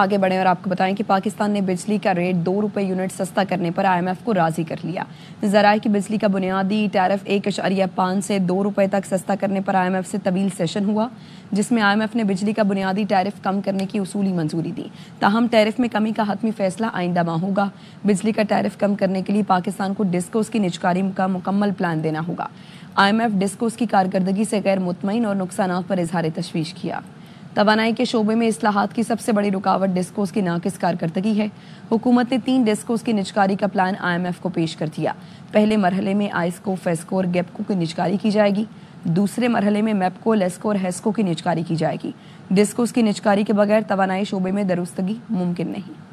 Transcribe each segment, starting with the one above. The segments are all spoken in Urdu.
آگے بڑھیں اور آپ کو بتائیں کہ پاکستان نے بجلی کا ریٹ 2 روپے یونٹ سستا کرنے پر IMF کو راضی کر لیا۔ ذرائع کی بجلی کا بنیادی ٹیرف 1.5 سے 2 روپے تک سستا کرنے پر IMF سے طویل سیشن ہوا، جس میں IMF نے بجلی کا بنیادی ٹیرف کم کرنے کی اصولی منظوری دی۔ تاہم ٹیرف میں کمی کا حتمی فیصلہ آئندہ ماہ ہوگا۔ بجلی کا ٹیرف کم کرنے کے لیے پاکستان کو ڈسکوز کی نجکاری کا مکمل پلان دینا ہوگا۔ IMF ڈسکوز کی کارکردگی سے غیر مطمئن اور نقصانات پر اظہار تشویش کیا۔ توانائی کے شعبے میں اصلاحات کی سب سے بڑی رکاوٹ ڈسکوز کی ناقص کارکردگی ہے۔ حکومت نے 3 ڈسکوز کی نجکاری کا پلان IMF کو پیش کر دیا۔ پہلے مرحلے میں آئسکو، فیسکو اور گیپکو کی نجکاری کی جائے گی۔ دوسرے مرحلے میں میپکو، لیسکو اور ہیسکو کی نجکاری کی جائے گی۔ ڈسکوز کی نجکاری کے بغیر توانائی شعبے میں درستگی ممکن نہیں۔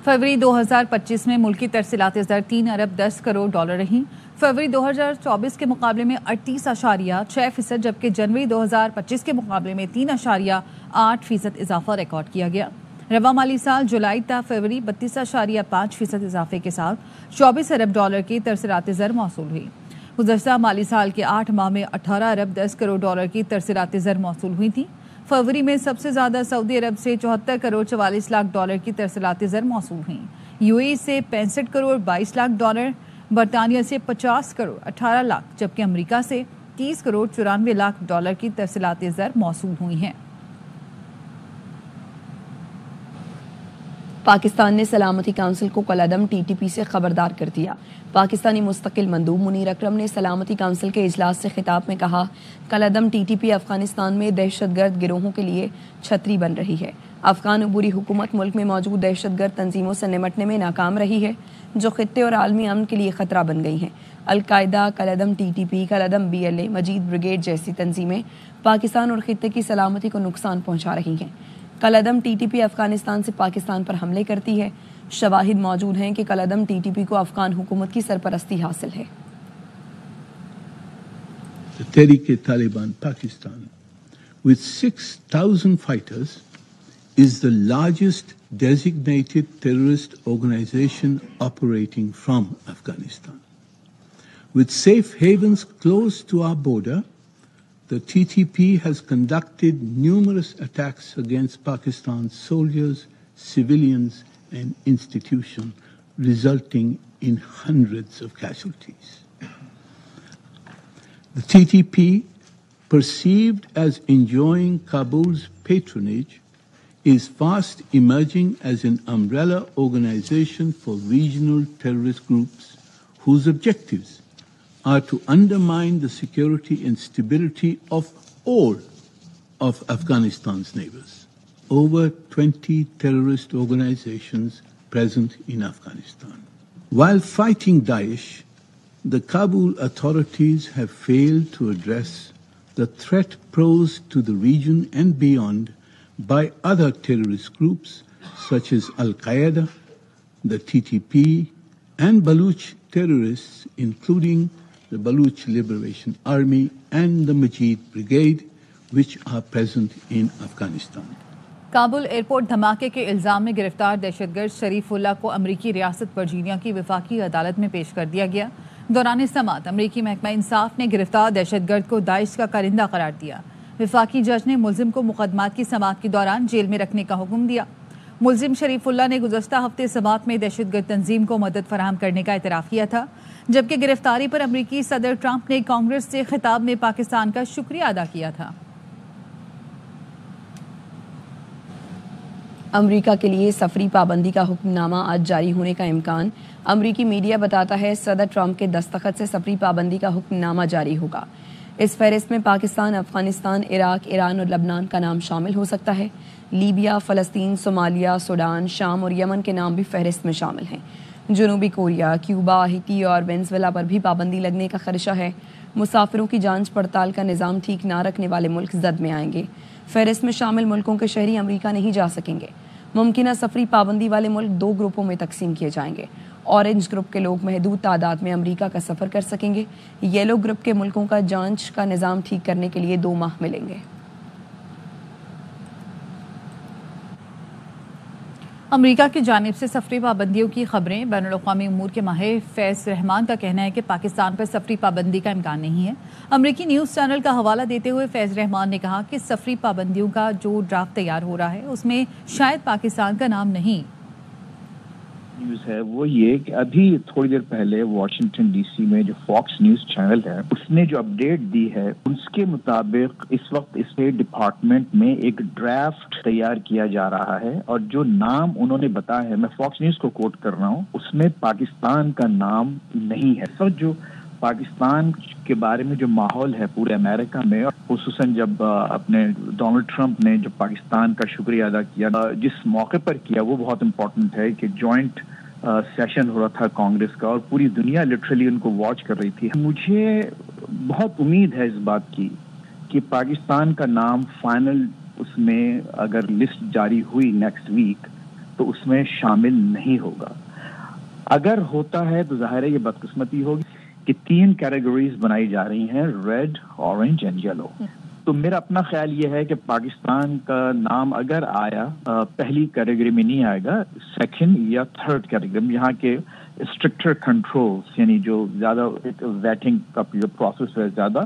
فروری 2025 میں ملکی ترسیلات زر 3 ارب 10 کروڑ ڈالر رہیں۔ فروری 2024 کے مقابلے میں 38.6%، جبکہ جنوری 2025 کے مقابلے میں 3.8% اضافہ ریکارڈ کیا گیا۔ رواں مالی سال جولائی تا فروری 32.5% اضافے کے ساتھ 24 ارب ڈالر کی ترسیلات زر موصول ہوئی۔ گزشتہ مالی سال کے 8 ماہ میں 18 ارب 10 کروڑ ڈالر کی ترسیلات زر موصول ہوئی تھیں۔ فروری میں سب سے زیادہ سعودی عرب سے 74 کروڑ 44 لاکھ ڈالر کی ترسیلات زر موصول ہوئیں۔ UAE سے 65 کروڑ 22 لاکھ ڈالر، برطانیہ سے 50 کروڑ 18 لاکھ، جبکہ امریکہ سے 30 کروڑ 94 لاکھ ڈالر کی ترسیلات زر موصول ہوئی ہیں۔ پاکستان نے سلامتی کونسل کو کالعدم TTP سے خبردار کر دیا۔ پاکستانی مستقل مندوب منیر اکرم نے سلامتی کونسل کے اجلاس سے خطاب میں کہا، کالعدم TTP افغانستان میں دہشت گرد گروہوں کے لیے چھتری بن رہی ہے۔ افغان عبوری حکومت ملک میں موجود دہشت گرد تنظیموں سے نمٹنے میں ناکام رہی ہے، جو خطے اور عالمی امن کے لیے خطرہ بن گئی ہیں۔ القاعدہ، کالعدم TTP، کالعدم BLA، مجید بریگیڈ جیسی تنظیمیں پاکستان اور خطے کی سلامتی کو نقصان پہنچا رہی ہیں۔ کالعدم TTP افغانستان سے پاکستان پر حملے کرتی ہے۔ شواہد موجود ہیں کہ کالعدم TTP کو افغان حکومت کی سرپرستی حاصل ہے۔ Tehrik-e-Taliban Pakistan, with 6,000 fighters, is the largest designated terrorist organization operating from Afghanistan. With safe havens close to our border, the TTP has conducted numerous attacks against Pakistan's soldiers, civilians, and institutions, resulting in hundreds of casualties. The TTP, perceived as enjoying Kabul's patronage, is fast emerging as an umbrella organization for regional terrorist groups whose objectives are to undermine the security and stability of all of Afghanistan's neighbors. Over 20 terrorist organizations present in Afghanistan. While fighting Daesh, the Kabul authorities have failed to address the threat posed to the region and beyond by other terrorist groups such as Al-Qaeda, the TTP, and Baluch terrorists, including the Baluch Liberation Army and the Majid Brigade, which are present in Afghanistan. Kabul airport دھماکے کے الزام میں گرفتار دہشت گرد شریف اللہ کو امریکی ریاست ورجینیا کی وفاقی عدالت میں پیش کر دیا گیا۔ دوران سماعت امریکی محکمہ انصاف نے گرفتار دہشت گرد کو داعش کا کارندہ قرار دیا۔ وفاقی جج نے ملزم کو مقدمات کی سماعت کے دوران جیل میں رکھنے کا حکم دیا۔ ملزم شریف اللہ نے گزشتہ ہفتے سماعت میں دہشت گرد تنظیم کو مدد فراہم کرنے کا اعتراف کیا تھا، جبکہ گرفتاری پر امریکی صدر ٹرمپ نے کانگریس سے خطاب میں پاکستان کا شکریہ ادا کیا تھا۔ امریکہ کے لیے سفری پابندی کا حکم نامہ آج جاری ہونے کا امکان۔ امریکی میڈیا بتاتا ہے صدر ٹرمپ کے دستخط سے سفری پابندی کا حکم نامہ جاری ہوگا۔ اس فہرست میں پاکستان، افغانستان، عراق، ایران اور لبنان کا نام شامل ہو سکتا ہے۔ لیبیا، فلسطین، صومالیہ، سوڈان، شام اور یمن کے نام بھی فہرست میں شامل ہیں۔ جنوبی کوریا، کیوبا، ہیٹی اور وینزویلا پر بھی پابندی لگنے کا خدشہ ہے۔ مسافروں کی جانچ پڑتال کا نظام ٹھیک نہ رکھنے والے ملک زد میں آئیں گے۔ فہرست میں شامل ملکوں کے شہری امریکہ نہیں جا سکیں گے۔ ممکنہ سفری پابندی والے ملک 2 گروپوں میں تقسیم کیے جائیں گے۔ اورنج گروپ کے لوگ محدود تعداد میں امریکہ کا سفر کر سکیں گے۔ یلو گروپ کے ملکوں کا جانچ کا نظام ٹھیک کرنے کے لیے 2 ماہ ملیں گے۔ امریکہ کی جانب سے سفری پابندیوں کی خبریں. بین الاقوامی امور کے ماہر فیض رحمان کا کہنا ہے کہ پاکستان پر سفری پابندی کا امکان نہیں ہے. امریکی نیوز چینل کا حوالہ دیتے ہوئے فیض رحمان نے کہا کہ سفری پابندیوں کا جو ڈرافٹ تیار ہو رہا ہے اس میں شاید پاکستان کا نام نہیں. نیوز ہے وہ یہ کہ ابھی تھوڑی دیر پہلے واشنگٹن ڈی سی میں جو فاکس نیوز چینل ہے اس نے جو اپڈیٹ دی ہے اس کے مطابق اس وقت اسٹیٹ ڈپارٹمنٹ میں ایک ڈرافٹ تیار کیا جا رہا ہے اور جو نام انہوں نے بتایا ہے, میں فاکس نیوز کو کوٹ کر رہا ہوں, اس میں پاکستان کا نام نہیں ہے. سر جو پاکستان کے بارے میں جو ماحول ہے پورے امریکہ میں, خصوصاً جب اپنے ڈونلڈ ٹرمپ نے جو پاکستان کا شکریہ ادا کیا, جس موقع پر کیا وہ بہت امپورٹنٹ ہے کہ جوائنٹ سیشن ہو رہا تھا کانگریس کا اور پوری دنیا لٹرلی ان کو واچ کر رہی تھی. مجھے بہت امید ہے اس بات کی کہ پاکستان کا نام فائنل اس میں اگر لسٹ جاری ہوئی نیکسٹ ویک تو اس میں شامل نہیں ہوگا. اگر ہوتا ہے تو ظاہر ہے یہ بدقسمتی ہوگی کہ 3 کیٹیگریز بنائی جا رہی ہیں, ریڈ, اورنج اینڈ یلو. تو میرا اپنا خیال یہ ہے کہ پاکستان کا نام اگر آیا پہلی کیٹیگری میں نہیں آئے گا, سیکنڈ یا تھرڈ کیٹیگری میں, یہاں کے اسٹرکٹر کنٹرولز یعنی جو زیادہ ویٹنگ کا جو پروسیس ہے زیادہ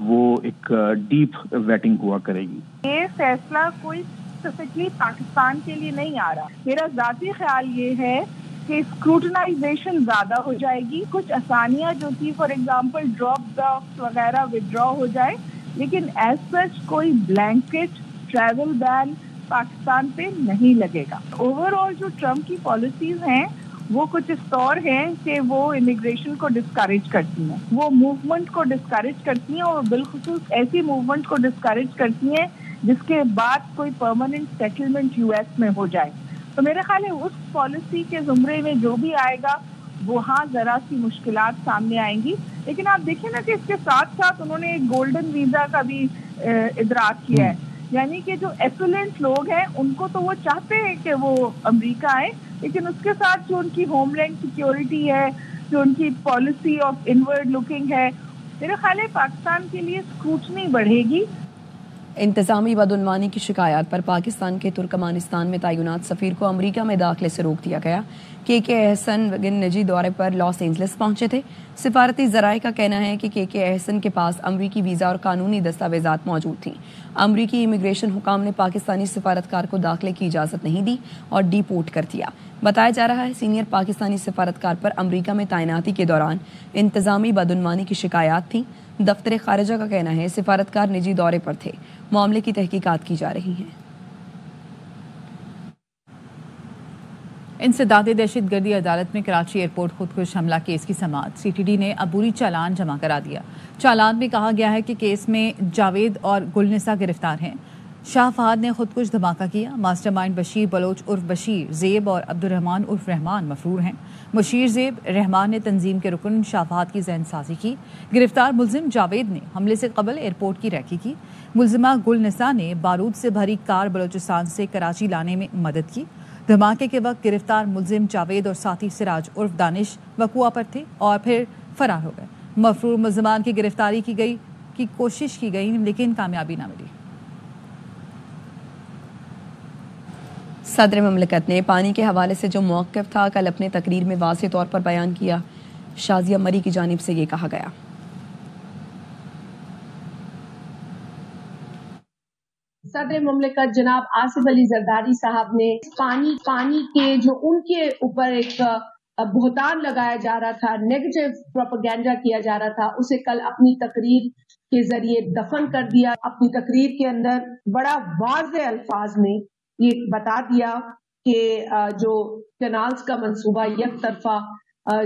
وہ ایک ڈیپ ویٹنگ ہوا کرے گی. یہ فیصلہ کوئی اسپیسیفکلی پاکستان کے لیے نہیں آ رہا. میرا ذاتی خیال یہ ہے کہ اسکروٹنائزیشن زیادہ ہو جائے گی. کچھ آسانیاں جو تھی فار ایگزامپل ڈراپ باکس وغیرہ ودرا ہو جائے, لیکن ایز سچ کوئی بلینکٹ ٹریول بین پاکستان پہ نہیں لگے گا. اوور آل جو ٹرمپ کی پالیسیز ہیں وہ کچھ اس طور ہیں کہ وہ امیگریشن کو ڈسکریج کرتی ہیں, وہ موومنٹ کو ڈسکریج کرتی ہیں اور بالخصوص ایسی موومنٹ کو ڈسکریج کرتی ہیں جس کے بعد کوئی پرماننٹ سیٹلمنٹ یو ایس میں ہو جائے. تو میرا خیال ہے اس پالیسی کے زمرے میں جو بھی آئے گا وہاں ذرا سی مشکلات سامنے آئیں گی. لیکن آپ دیکھیں نا کہ اس کے ساتھ ساتھ انہوں نے ایک گولڈن ویزا کا بھی ادراج کیا ہے, یعنی کہ جو ایفلوئنٹ لوگ ہیں ان کو تو وہ چاہتے ہیں کہ وہ امریکہ آئے, لیکن اس کے ساتھ جو ان کی ہوم لینڈ سیکیورٹی ہے, جو ان کی پالیسی آف انورڈ لکنگ ہے, میرا خیال ہے پاکستان کے لیے اسکروٹنی بڑھے گی. انتظامی بدعنوانی کی شکایات پر پاکستان کے ترکمانستان میں تعینات سفیر کو امریکہ میں داخلے سے روک دیا گیا. کے احسن وگن نجی دورے پر لاس اینجلس پہنچے تھے. سفارتی ذرائع کا کہنا ہے کہ کے احسن کے پاس امریکی ویزا اور قانونی دستاویزات موجود تھیں. امریکی امیگریشن حکام نے پاکستانی سفارتکار کو داخلے کی اجازت نہیں دی اور ڈی پورٹ کر دیا. بتایا جا رہا ہے سینئر پاکستانی سفارتکار پر امریکہ میں تعیناتی کے دوران انتظامی بدعنوانی کی شکایات تھیں. دفتر خارجہ کا کہنا ہے سفارتکار نجی دورے پر تھے. معاملے کی تحقیقات کی جا رہی ہیں. انسداد دہشت گردی عدالت میں کراچی ایئرپورٹ خودکش حملہ کیس کی سماعت سی ٹی ڈی نے عبوری چالان جمع کرا دیا. چالان میں کہا گیا ہے کہ کیس میں جاوید اور گلنسا گرفتار ہیں. شاہ فہد نے خودکش دھماکہ کیا. ماسٹر مائنڈ بشیر بلوچ عرف بشیر زیب اور عبد الرحمان عرف رحمان مفرور ہیں. بشیر زیب رحمان نے تنظیم کے رکن شاہ فہد کی ذہن سازی کی. گرفتار ملزم جاوید نے حملے سے قبل ایئرپورٹ کی ریکی کی. ملزمہ گلنسا نے بارود سے بھری کار بلوچستان سے کراچی لانے میں مدد کی. دھماکے کے وقت گرفتار ملزم جاوید اور ساتھی سراج عرف دانش وقوع پر تھے اور پھر فرار ہو گئے. مفرور ملزمان کی گرفتاری کی کوشش کی گئی لیکن کامیابی نہ ملی. صدر مملکت نے پانی کے حوالے سے جو موقف تھا کل اپنے تقریر میں واضح طور پر بیان کیا. شازیہ مری کی جانب سے یہ کہا گیا. صدر مملکت جناب آصف علی زرداری صاحب نے پانی کے جو ان کے اوپر ایک بہتان لگایا جا رہا تھا, نیگیٹو پروپیگنڈا کیا جا رہا تھا, اسے کل اپنی تقریر کے ذریعے دفن کر دیا. اپنی تقریر کے اندر بڑا واضح الفاظ میں یہ بتا دیا کہ جو کینالز کا منصوبہ یک طرفہ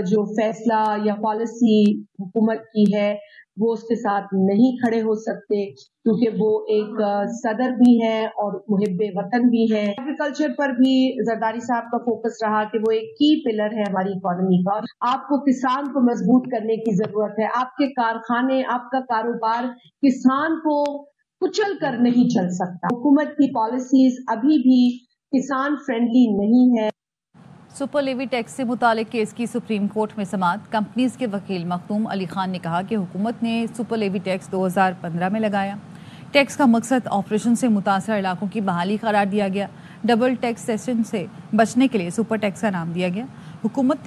جو فیصلہ یا پالیسی حکومت کی ہے وہ اس کے ساتھ نہیں کھڑے ہو سکتے, کیونکہ وہ ایک صدر بھی ہیں اور محب وطن بھی ہیں. ایگریکلچر پر بھی زرداری صاحب کا فوکس رہا کہ وہ ایک کی پلر ہے ہماری اکانومی کا. آپ کو کسان کو مضبوط کرنے کی ضرورت ہے. آپ کے کارخانے, آپ کا کاروبار کسان کو کچل کر نہیں چل سکتا. حکومت کی پالیسیز ابھی بھی کسان فرینڈلی نہیں ہے. سپر لیوی ٹیکس سے متعلق کیس کی سپریم کورٹ میں سماعت. کمپنیز کے وکیل مختوم علی خان نے کہا کہ حکومت نے سپر لیوی ٹیکس 2015 میں لگایا. ٹیکس کا مقصد آپریشن سے متاثرہ علاقوں کی بحالی قرار دیا گیا. ڈبل ٹیکس سیشن سے بچنے کے لیے سپر ٹیکس کا نام دیا گیا۔ حکومت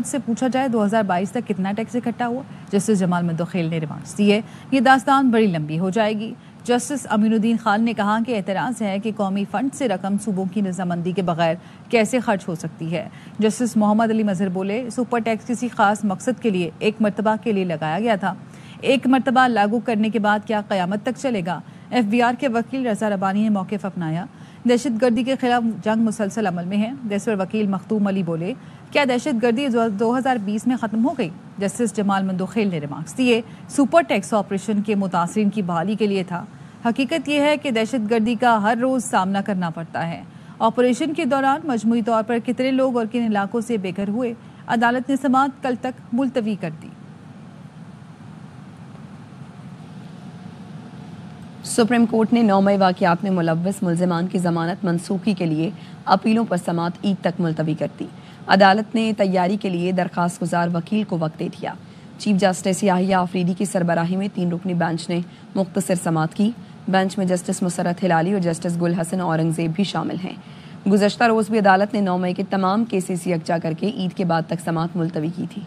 سے پوچھا جائے 2022 تک کتنا ٹیکس اکٹھا ہوا، جسٹس جمال مندوخیل نے ریمارکس دیے، یہ داستان بڑی لمبی ہو جائے گی۔ جسٹس امین الدین خان نے کہا کہ اعتراض ہے کہ قومی فنڈ سے رقم صوبوں کی رضامندی کے بغیر کیسے خرچ ہو سکتی ہے۔ جسٹس محمد علی مظہر بولے، سپر ٹیکس کسی خاص مقصد کے لیے ایک مرتبہ کے لیے لگایا گیا تھا، ایک مرتبہ لاگو کرنے کے بعد کیا قیامت تک چلے گا؟ ایف بی آر کے وکیل رضا ربانی نے موقف اپنایا، دہشت گردی کے خلاف جنگ مسلسل عمل میں ہے۔ دیسور وکیل مختوم علی بولے، کیا دہشت گردی 2020 میں ختم ہو گئی؟ جسٹس جمال مندوخیل نے ریمارکس دیے، سپر ٹیکس آپریشن کے متاثرین کی بحالی کے لیے تھا، حقیقت یہ ہے کہ دہشت گردی کا ہر روز سامنا کرنا پڑتا ہے۔ آپریشن کے دوران مجموعی طور پر کتنے لوگ اور کن علاقوں سے بے گھر ہوئے؟ عدالت نے سماعت کل تک ملتوی کر دی۔ سپریم کورٹ نے 9 مئی واقعات میں ملوث ملزمان کی ضمانت منسوخی کے لیے اپیلوں پر سماعت عید تک ملتوی کر دی۔ عدالت نے تیاری کے لیے درخواست گزار وکیل کو وقت دے دیا۔ چیف جسٹس یحییٰ آفریدی کی سربراہی میں 3 رکنی بینچ نے مختصر سماعت کی۔ بینچ میں جسٹس مسرت ہلالی اور جسٹس گل حسن اورنگزیب بھی شامل ہیں۔ گزشتہ روز بھی عدالت نے 9 مئی کے تمام کیسز یکجا کر کے عید کے بعد تک سماعت ملتوی کی تھی۔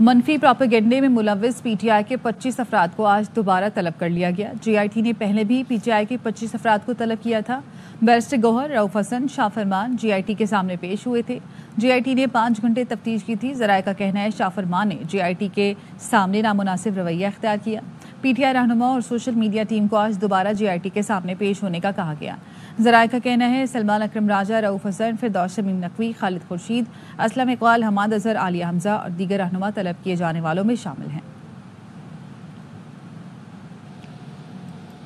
منفی پروپیگنڈے میں ملوث پی ٹی آئی کے 25 افراد کو آج دوبارہ طلب کر لیا گیا۔ جی آئی ٹی نے پہلے بھی پی ٹی آئی کے 25 افراد کو طلب کیا تھا۔ بیرسٹر گوہر، رؤف حسن، شاہ فرمان جی آئی ٹی کے سامنے پیش ہوئے تھے۔ جی آئی ٹی نے 5 گھنٹے تفتیش کی تھی۔ ذرائع کا کہنا ہے شاہ فرمان نے جی آئی ٹی کے سامنے نامناسب رویہ اختیار کیا۔ پی ٹی آئی رہنما اور سوشل میڈیا ٹیم کو آج دوبارہ جی آئی ٹی کے سامنے پیش ہونے کا کہا گیا۔ ذرائع کا کہنا ہے سلمان اکرم راجہ، رؤف حسن، فردوس شمیم نقوی، خالد خورشید، اسلم اقبال، حماد اظہر، عالیہ حمزہ اور دیگر رہنما طلب کیے جانے والوں میں شامل ہیں۔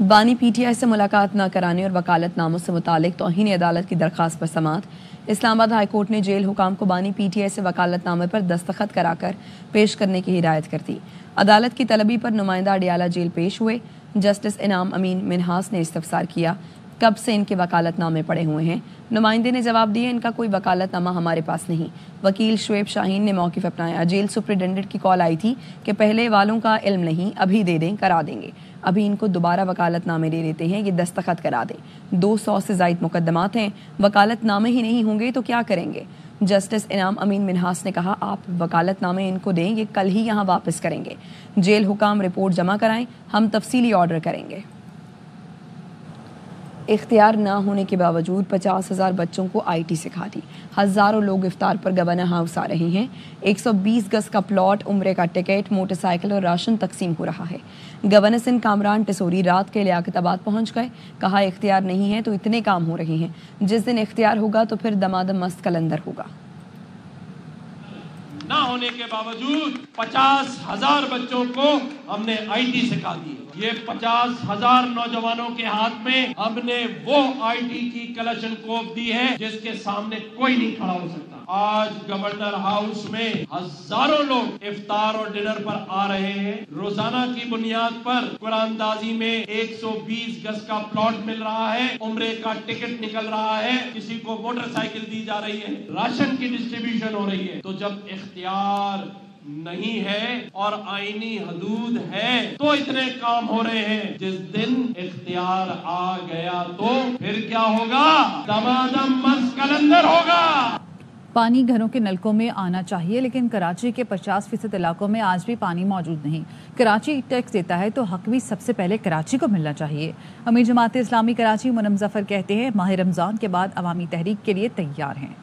بانی پی ٹی آئی سے ملاقات نہ کرانے اور وکالت ناموں سے متعلق توہین عدالت کی درخواست پر سماعت۔ اسلام آباد ہائی کورٹ نے جیل حکام کو بانی پی ٹی آئی سے وکالت نامے پر دستخط کرا کر پیش کرنے کی ہدایت کر دی۔ عدالت کی طلبی پر نمائندہ اڈیالہ جیل پیش ہوئے۔ جسٹس انعام امین منہاس نے استفسار کیا، کب سے ان کے وکالت نامے پڑے ہوئے ہیں؟ نمائندے نے جواب دیا، ان کا کوئی وکالت نامہ ہمارے پاس نہیں۔ وکیل شعیب شاہین نے موقف اپنایا، جیل سپرنٹینڈنٹ کی کال آئی تھی کہ پہلے والوں کا علم نہیں، ابھی دے دیں، کرا دیں گے۔ ابھی ان کو دوبارہ وکالت نامے دے دیتے ہیں، یہ دستخط کرا دیں۔ 200 سے زائد مقدمات ہیں، وکالت نامے ہی نہیں ہوں گے تو کیا کریں گے؟ جسٹس انعام امین منہاس نے کہا، آپ وکالت نامے ان کو دیں، یہ کل ہی یہاں واپس کریں گے۔ جیل حکام رپورٹ جمع کرائیں، ہم تفصیلی آرڈر کریں گے۔ اختیار نہ ہونے کے باوجود 50,000 بچوں کو آئی ٹی سکھا دی۔ ہزاروں لوگ افطار پر گورنر ہاؤس آ رہے ہیں۔ 120 گز کا پلاٹ، عمرے کا ٹکٹ، موٹر سائیکل اور راشن تقسیم ہو رہا ہے۔ گورنر سندھ کامران ٹسوری رات کے لیاقت آباد پہنچ گئے، کہا اختیار نہیں ہے تو اتنے کام ہو رہے ہیں، جس دن اختیار ہوگا تو پھر دمادم مست کلندر ہوگا۔ نہ ہونے کے باوجود 50,000 بچوں کو ہم نے آئی ٹی سکھا دی۔ یہ 50,000 نوجوانوں کے ہاتھ میں ہم نے وہ آئی ٹی کی کلشن کوپ دی ہے جس کے سامنے کوئی نہیں کھڑا ہو سکتا۔ آج گورنر ہاؤس میں ہزاروں لوگ افطار اور ڈنر پر آ رہے ہیں۔ روزانہ کی بنیاد پر قرآن دازی میں 120 گز کا پلاٹ مل رہا ہے، عمرے کا ٹکٹ نکل رہا ہے، کسی کو موٹر سائیکل دی جا رہی ہے، راشن کی ڈسٹریبیوشن ہو رہی ہے۔ تو جب اختیار نہیں ہے اور آئینی حدود ہے تو اتنے کام ہو رہے ہیں، جس دن اختیار آ گیا تو پھر کیا ہوگا؟ دمادم مست کلندر ہوگا۔ پانی گھروں کے نلکوں میں آنا چاہیے، لیکن کراچی کے 50% علاقوں میں آج بھی پانی موجود نہیں۔ کراچی ٹیکس دیتا ہے تو حق بھی سب سے پہلے کراچی کو ملنا چاہیے۔ امیر جماعت اسلامی کراچی منم ظفر کہتے ہیں، ماہ رمضان کے بعد عوامی تحریک کے لیے تیار ہیں۔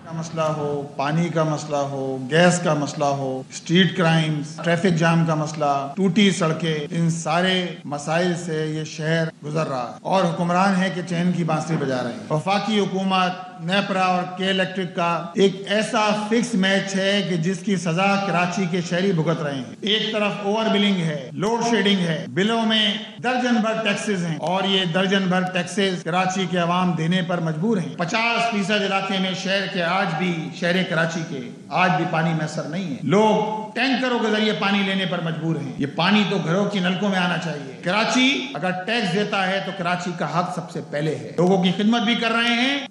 کا مسئلہ ہو، پانی کا مسئلہ ہو، گیس کا مسئلہ ہو، اسٹریٹ کرائمز، ٹریفک جام کا مسئلہ، ٹوٹی سڑکیں، ان سارے مسائل سے یہ شہر گزر رہا ہے اور حکمران ہے کہ چین کی بانسری بجا رہے ہیں۔ وفاقی حکومت، نیپرا اور کے الیکٹرک کا ایک ایسا فکس میچ ہے کہ جس کی سزا کراچی کے شہری بھگت رہے ہیں۔ ایک طرف اوور بلنگ ہے، لوڈ شیڈنگ ہے، بلوں میں درجن بھر ٹیکسز ہیں اور یہ درجن بھر ٹیکسز کراچی کے عوام دینے پر مجبور ہیں۔ 50% علاقے میں شہر کے آج بھی، شہر کراچی کے آج بھی پانی میسر نہیں ہے۔ لوگ ٹینکروں کے ذریعے پانی لینے پر مجبور ہیں۔ یہ پانی تو گھروں کی نلکوں میں آنا چاہیے۔ کراچی اگر ٹیکس دیتا ہے تو کراچی کا حق سب سے پہلے ہے۔ لوگوں کی خدمت بھی کر رہے ہیں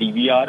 DVR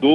2